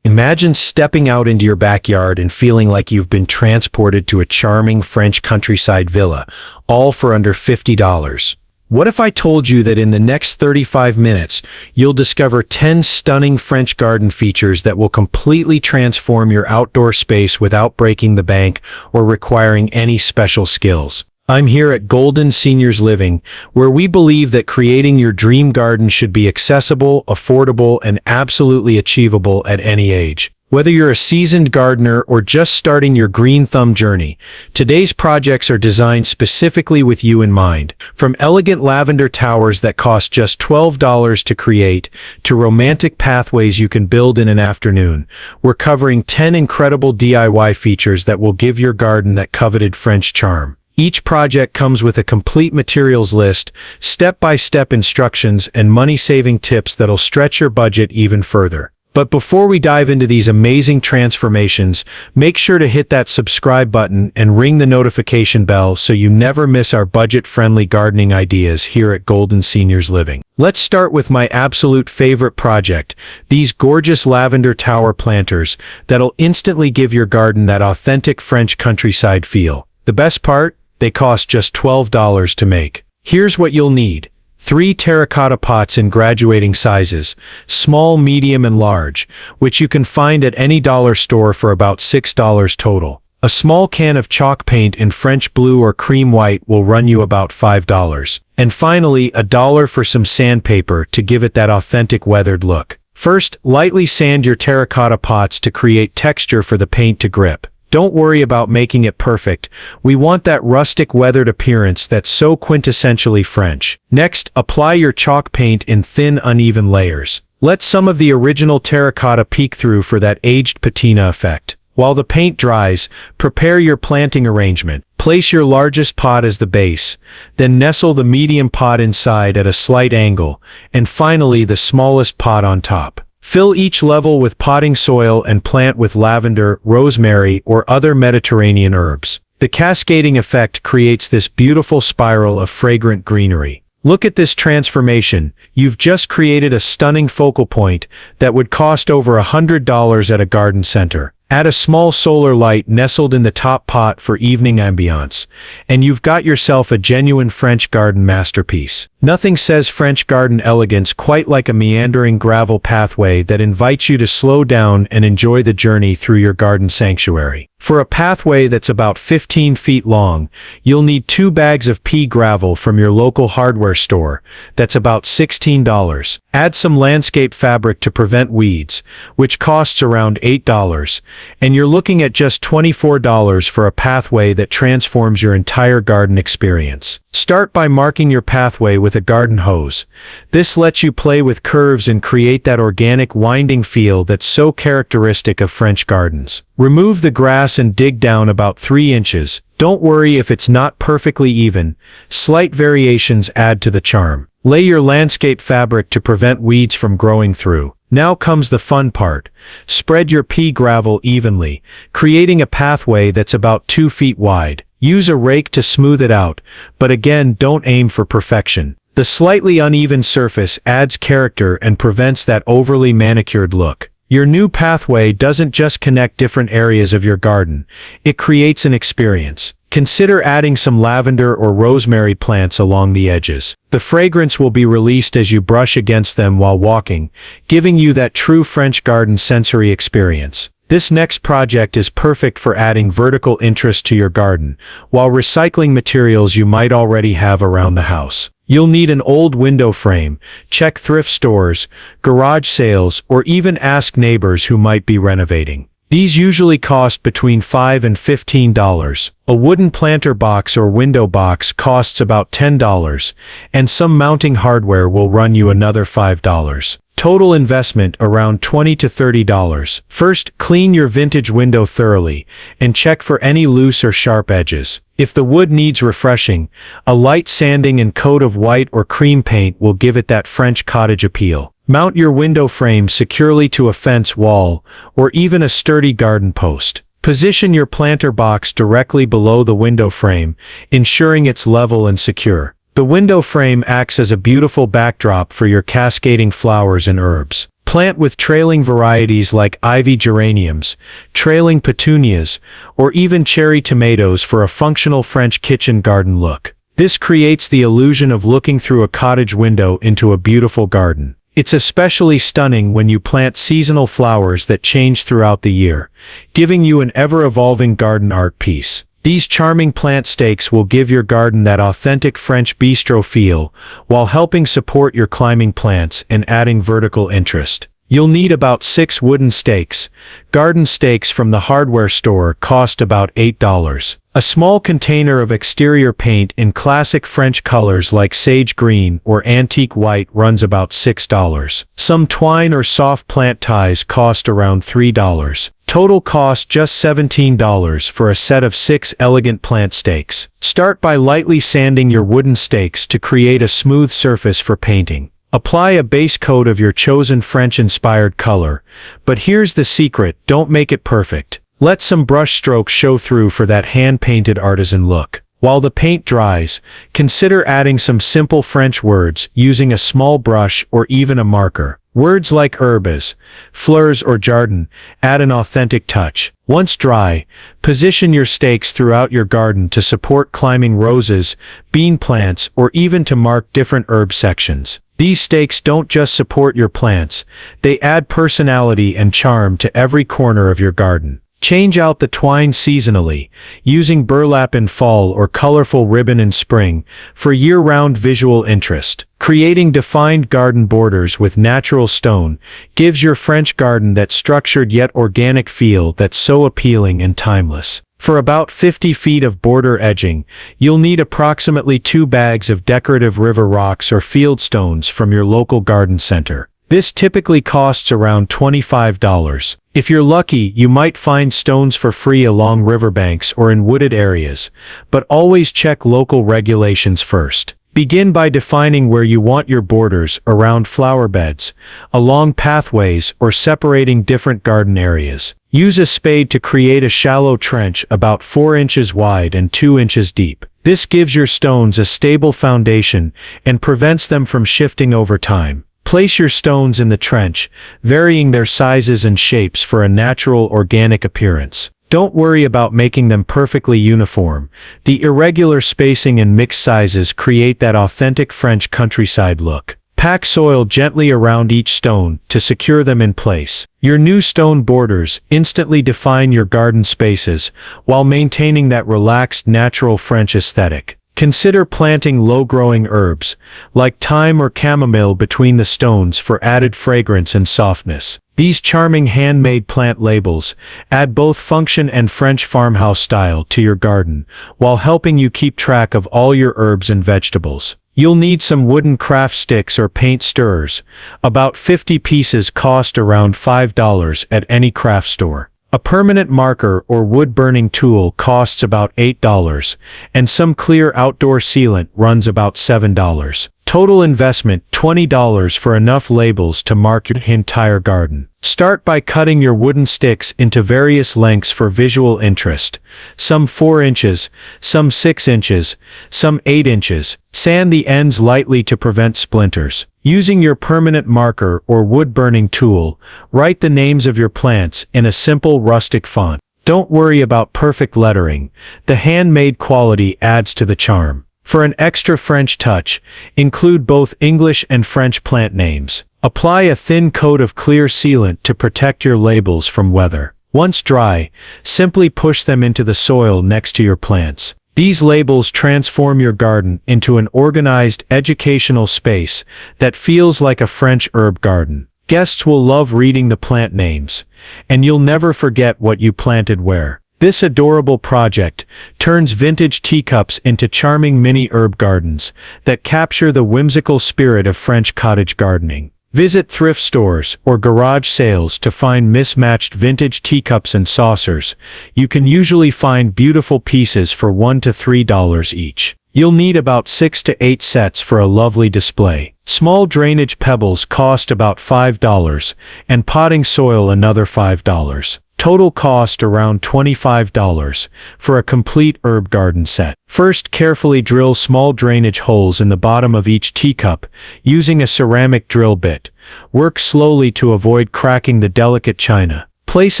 Imagine stepping out into your backyard and feeling like you've been transported to a charming French countryside villa, all for under $50. What if I told you that in the next 35 minutes, you'll discover 10 stunning French garden features that will completely transform your outdoor space without breaking the bank or requiring any special skills? I'm here at Golden Seniors Living, where we believe that creating your dream garden should be accessible, affordable, and absolutely achievable at any age. Whether you're a seasoned gardener or just starting your green thumb journey, today's projects are designed specifically with you in mind. From elegant lavender towers that cost just $12 to create, to romantic pathways you can build in an afternoon, we're covering 10 incredible DIY features that will give your garden that coveted French charm. Each project comes with a complete materials list, step-by-step instructions, and money-saving tips that'll stretch your budget even further. But before we dive into these amazing transformations, make sure to hit that subscribe button and ring the notification bell so you never miss our budget-friendly gardening ideas here at Golden Seniors Living. Let's start with my absolute favorite project, these gorgeous lavender tower planters that'll instantly give your garden that authentic French countryside feel. The best part? They cost just $12 to make. Here's what you'll need. 3 terracotta pots in graduating sizes, small, medium, and large, which you can find at any dollar store for about $6 total. A small can of chalk paint in French blue or cream white will run you about $5. And finally, $1 for some sandpaper to give it that authentic weathered look. First, lightly sand your terracotta pots to create texture for the paint to grip. Don't worry about making it perfect. We want that rustic weathered appearance that's so quintessentially French. Next, apply your chalk paint in thin, uneven layers. Let some of the original terracotta peek through for that aged patina effect. While the paint dries, prepare your planting arrangement. Place your largest pot as the base, then nestle the medium pot inside at a slight angle, and finally the smallest pot on top. Fill each level with potting soil and plant with lavender, rosemary, or other Mediterranean herbs. The cascading effect creates this beautiful spiral of fragrant greenery. Look at this transformation. You've just created a stunning focal point that would cost over $100 at a garden center. Add a small solar light nestled in the top pot for evening ambiance, and you've got yourself a genuine French garden masterpiece. Nothing says French garden elegance quite like a meandering gravel pathway that invites you to slow down and enjoy the journey through your garden sanctuary. For a pathway that's about 15 feet long, you'll need 2 bags of pea gravel from your local hardware store. That's about $16. Add some landscape fabric to prevent weeds, which costs around $8, and you're looking at just $24 for a pathway that transforms your entire garden experience. Start by marking your pathway with a garden hose. This lets you play with curves and create that organic winding feel that's so characteristic of French gardens. Remove the grass and dig down about 3 inches. Don't worry if it's not perfectly even. Slight variations add to the charm. Lay your landscape fabric to prevent weeds from growing through. Now comes the fun part. Spread your pea gravel evenly, creating a pathway that's about 2 feet wide. Use a rake to smooth it out, but again, don't aim for perfection. The slightly uneven surface adds character and prevents that overly manicured look. Your new pathway doesn't just connect different areas of your garden, it creates an experience. Consider adding some lavender or rosemary plants along the edges. The fragrance will be released as you brush against them while walking, giving you that true French garden sensory experience. This next project is perfect for adding vertical interest to your garden, while recycling materials you might already have around the house. You'll need an old window frame. Check thrift stores, garage sales, or even ask neighbors who might be renovating. These usually cost between $5 and $15. A wooden planter box or window box costs about $10, and some mounting hardware will run you another $5. Total investment around $20 to $30. First, clean your vintage window thoroughly, and check for any loose or sharp edges. If the wood needs refreshing, a light sanding and coat of white or cream paint will give it that French cottage appeal. Mount your window frame securely to a fence wall, or even a sturdy garden post. Position your planter box directly below the window frame, ensuring it's level and secure. The window frame acts as a beautiful backdrop for your cascading flowers and herbs. Plant with trailing varieties like ivy geraniums, trailing petunias, or even cherry tomatoes for a functional French kitchen garden look. This creates the illusion of looking through a cottage window into a beautiful garden. It's especially stunning when you plant seasonal flowers that change throughout the year, giving you an ever-evolving garden art piece. These charming plant stakes will give your garden that authentic French bistro feel, while helping support your climbing plants and adding vertical interest. You'll need about 6 wooden stakes. Garden stakes from the hardware store cost about $8. A small container of exterior paint in classic French colors like sage green or antique white runs about $6. Some twine or soft plant ties cost around $3. Total cost just $17 for a set of 6 elegant plant stakes. Start by lightly sanding your wooden stakes to create a smooth surface for painting. Apply a base coat of your chosen French-inspired color, but here's the secret: don't make it perfect. Let some brush strokes show through for that hand-painted artisan look. While the paint dries, consider adding some simple French words using a small brush or even a marker. Words like herbes, fleurs or jardin add an authentic touch. Once dry, position your stakes throughout your garden to support climbing roses, bean plants, or even to mark different herb sections. These stakes don't just support your plants, they add personality and charm to every corner of your garden. Change out the twine seasonally, using burlap in fall or colorful ribbon in spring for year-round visual interest. Creating defined garden borders with natural stone gives your French garden that structured yet organic feel that's so appealing and timeless. For about 50 feet of border edging, you'll need approximately 2 bags of decorative river rocks or field stones from your local garden center. This typically costs around $25. If you're lucky, you might find stones for free along riverbanks or in wooded areas, but always check local regulations first. Begin by defining where you want your borders: around flower beds, along pathways, or separating different garden areas. Use a spade to create a shallow trench about 4 inches wide and 2 inches deep. This gives your stones a stable foundation and prevents them from shifting over time. Place your stones in the trench, varying their sizes and shapes for a natural, organic appearance. Don't worry about making them perfectly uniform. The irregular spacing and mixed sizes create that authentic French countryside look. Pack soil gently around each stone to secure them in place. Your new stone borders instantly define your garden spaces while maintaining that relaxed, natural French aesthetic. Consider planting low-growing herbs, like thyme or chamomile, between the stones for added fragrance and softness. These charming handmade plant labels add both function and French farmhouse style to your garden, while helping you keep track of all your herbs and vegetables. You'll need some wooden craft sticks or paint stirrers. About 50 pieces cost around $5 at any craft store. A permanent marker or wood-burning tool costs about $8, and some clear outdoor sealant runs about $7. Total investment $20 for enough labels to mark your entire garden. Start by cutting your wooden sticks into various lengths for visual interest. Some 4 inches, some 6 inches, some 8 inches. Sand the ends lightly to prevent splinters. Using your permanent marker or wood-burning tool, write the names of your plants in a simple rustic font. Don't worry about perfect lettering. The handmade quality adds to the charm. For an extra French touch, include both English and French plant names. Apply a thin coat of clear sealant to protect your labels from weather. Once dry, simply push them into the soil next to your plants. These labels transform your garden into an organized, educational space that feels like a French herb garden. Guests will love reading the plant names, and you'll never forget what you planted where. This adorable project turns vintage teacups into charming mini herb gardens that capture the whimsical spirit of French cottage gardening. Visit thrift stores or garage sales to find mismatched vintage teacups and saucers. You can usually find beautiful pieces for $1 to $3 each. You'll need about 6 to 8 sets for a lovely display. Small drainage pebbles cost about $5, and potting soil another $5. Total cost around $25 for a complete herb garden set. First, carefully drill small drainage holes in the bottom of each teacup using a ceramic drill bit. Work slowly to avoid cracking the delicate china. Place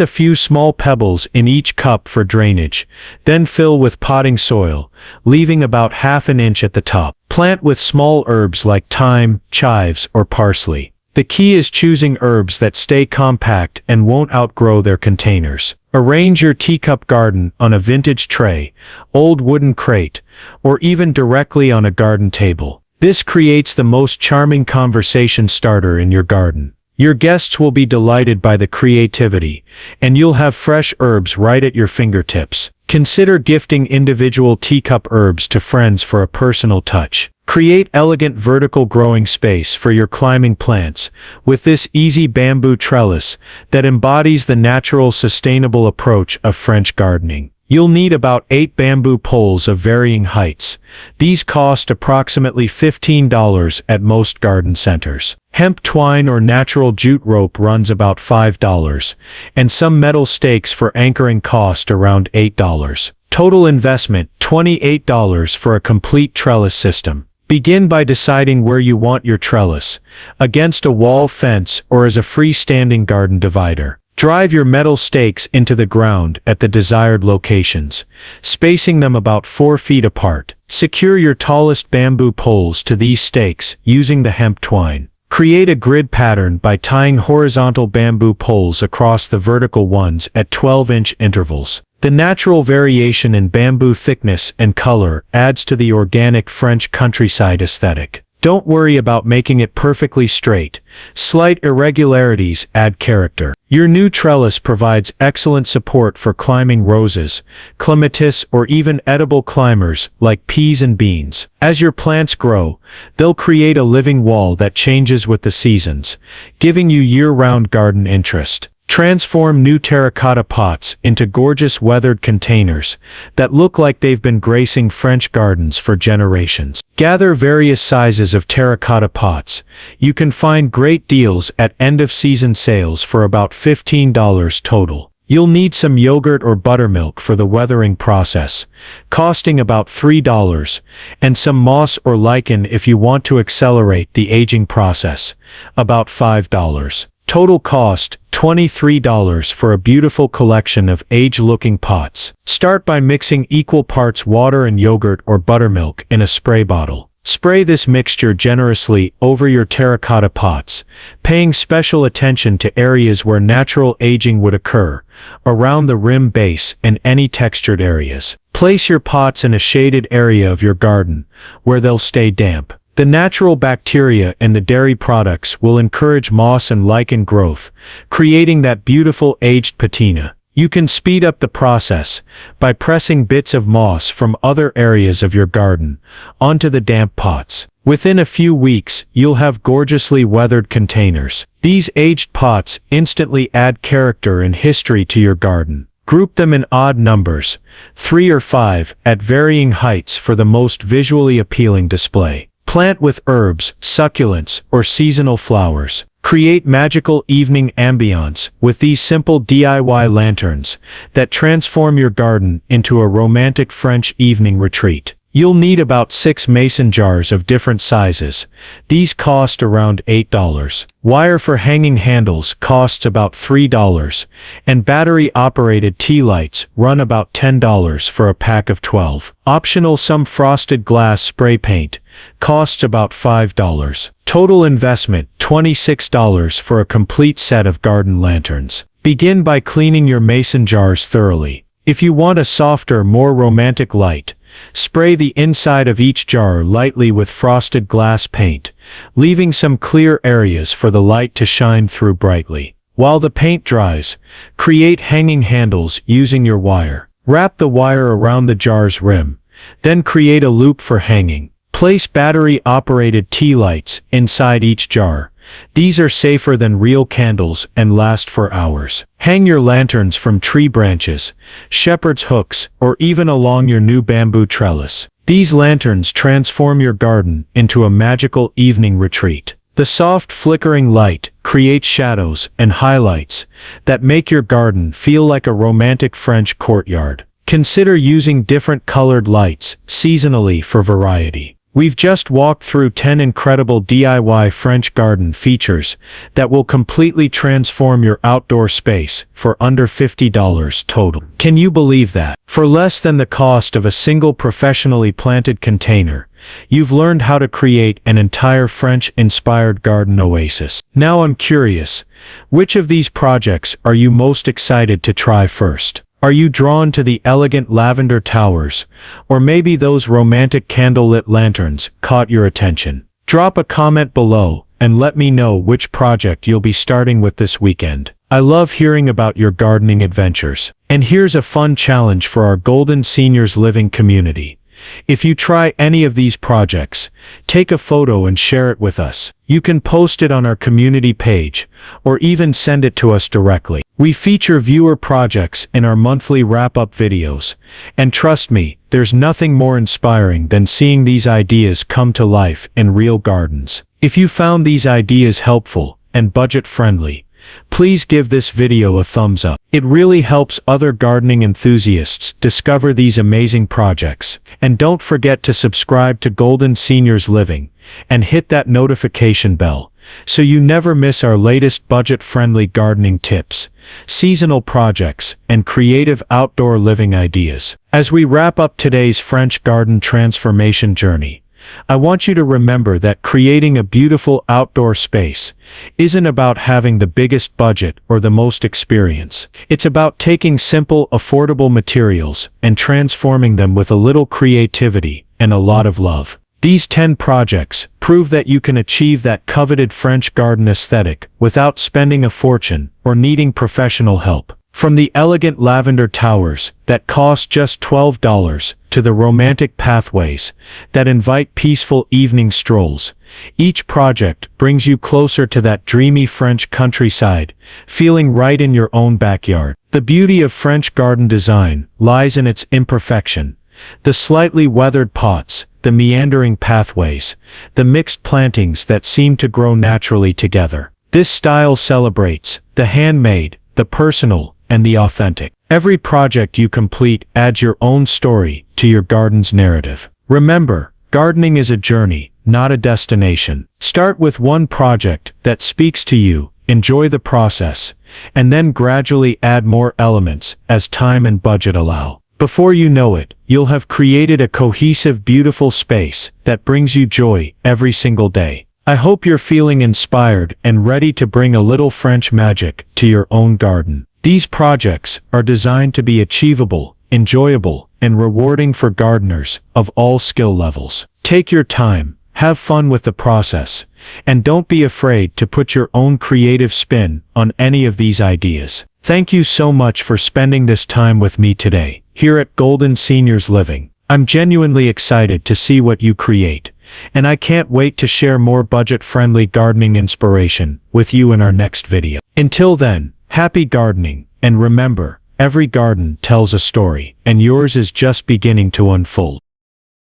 a few small pebbles in each cup for drainage, then fill with potting soil, leaving about half an inch at the top. Plant with small herbs like thyme, chives, or parsley. The key is choosing herbs that stay compact and won't outgrow their containers. Arrange your teacup garden on a vintage tray, old wooden crate, or even directly on a garden table. This creates the most charming conversation starter in your garden. Your guests will be delighted by the creativity, and you'll have fresh herbs right at your fingertips. Consider gifting individual teacup herbs to friends for a personal touch. Create elegant vertical growing space for your climbing plants with this easy bamboo trellis that embodies the natural, sustainable approach of French gardening. You'll need about 8 bamboo poles of varying heights. These cost approximately $15 at most garden centers. Hemp twine or natural jute rope runs about $5, and some metal stakes for anchoring cost around $8. Total investment, $28 for a complete trellis system. Begin by deciding where you want your trellis, against a wall fence or as a freestanding garden divider. Drive your metal stakes into the ground at the desired locations, spacing them about 4 feet apart. Secure your tallest bamboo poles to these stakes using the hemp twine. Create a grid pattern by tying horizontal bamboo poles across the vertical ones at 12-inch intervals. The natural variation in bamboo thickness and color adds to the organic French countryside aesthetic. Don't worry about making it perfectly straight. Slight irregularities add character. Your new trellis provides excellent support for climbing roses, clematis, or even edible climbers like peas and beans. As your plants grow, they'll create a living wall that changes with the seasons, giving you year-round garden interest. Transform new terracotta pots into gorgeous weathered containers that look like they've been gracing French gardens for generations. Gather various sizes of terracotta pots. You can find great deals at end-of-season sales for about $15 total. You'll need some yogurt or buttermilk for the weathering process, costing about $3, and some moss or lichen if you want to accelerate the aging process, about $5. Total cost, $23 for a beautiful collection of age-looking pots. Start by mixing equal parts water and yogurt or buttermilk in a spray bottle. Spray this mixture generously over your terracotta pots, paying special attention to areas where natural aging would occur, around the rim base and any textured areas. Place your pots in a shaded area of your garden, where they'll stay damp. The natural bacteria in the dairy products will encourage moss and lichen growth, creating that beautiful aged patina. You can speed up the process by pressing bits of moss from other areas of your garden onto the damp pots. Within a few weeks, you'll have gorgeously weathered containers. These aged pots instantly add character and history to your garden. Group them in odd numbers, 3 or 5, at varying heights for the most visually appealing display. Plant with herbs, succulents, or seasonal flowers. Create magical evening ambiance with these simple DIY lanterns that transform your garden into a romantic French evening retreat. You'll need about 6 mason jars of different sizes. These cost around $8. Wire for hanging handles costs about $3, and battery-operated tea lights run about $10 for a pack of 12. Optional, some frosted glass spray paint costs about $5. Total investment, $26 for a complete set of garden lanterns. Begin by cleaning your mason jars thoroughly. If you want a softer, more romantic light, spray the inside of each jar lightly with frosted glass paint, leaving some clear areas for the light to shine through brightly. While the paint dries, create hanging handles using your wire. Wrap the wire around the jar's rim, then create a loop for hanging. Place battery-operated tea lights inside each jar. These are safer than real candles and last for hours. Hang your lanterns from tree branches, shepherd's hooks, or even along your new bamboo trellis. These lanterns transform your garden into a magical evening retreat. The soft flickering light creates shadows and highlights that make your garden feel like a romantic French courtyard. Consider using different colored lights seasonally for variety. We've just walked through 10 incredible DIY French garden features that will completely transform your outdoor space for under $50 total. Can you believe that? For less than the cost of a single professionally planted container, you've learned how to create an entire French-inspired garden oasis. Now I'm curious, which of these projects are you most excited to try first? Are you drawn to the elegant lavender towers, or maybe those romantic candlelit lanterns caught your attention? Drop a comment below and let me know which project you'll be starting with this weekend. I love hearing about your gardening adventures. And here's a fun challenge for our Golden Seniors Living community. If you try any of these projects, take a photo and share it with us. You can post it on our community page, or even send it to us directly. We feature viewer projects in our monthly wrap-up videos, and trust me, there's nothing more inspiring than seeing these ideas come to life in real gardens. If you found these ideas helpful and budget-friendly, please give this video a thumbs up. It really helps other gardening enthusiasts discover these amazing projects. And don't forget to subscribe to Golden Seniors Living and hit that notification bell so you never miss our latest budget-friendly gardening tips, seasonal projects, and creative outdoor living ideas. As we wrap up today's French garden transformation journey, I want you to remember that creating a beautiful outdoor space isn't about having the biggest budget or the most experience. It's about taking simple, affordable materials and transforming them with a little creativity and a lot of love. These 10 projects prove that you can achieve that coveted French garden aesthetic without spending a fortune or needing professional help. From the elegant lavender towers that cost just $12 to the romantic pathways that invite peaceful evening strolls, each project brings you closer to that dreamy French countryside, feeling right in your own backyard. The beauty of French garden design lies in its imperfection. The slightly weathered pots, the meandering pathways, the mixed plantings that seem to grow naturally together. This style celebrates the handmade, the personal, and the authentic. Every project you complete adds your own story to your garden's narrative. Remember, gardening is a journey, not a destination. Start with one project that speaks to you, enjoy the process, and then gradually add more elements as time and budget allow. Before you know it, you'll have created a cohesive, beautiful space that brings you joy every single day. I hope you're feeling inspired and ready to bring a little French magic to your own garden. These projects are designed to be achievable, enjoyable, and rewarding for gardeners of all skill levels. Take your time, have fun with the process, and don't be afraid to put your own creative spin on any of these ideas. Thank you so much for spending this time with me today, here at Golden Seniors Living. I'm genuinely excited to see what you create, and I can't wait to share more budget-friendly gardening inspiration with you in our next video. Until then, happy gardening, and remember, every garden tells a story, and yours is just beginning to unfold.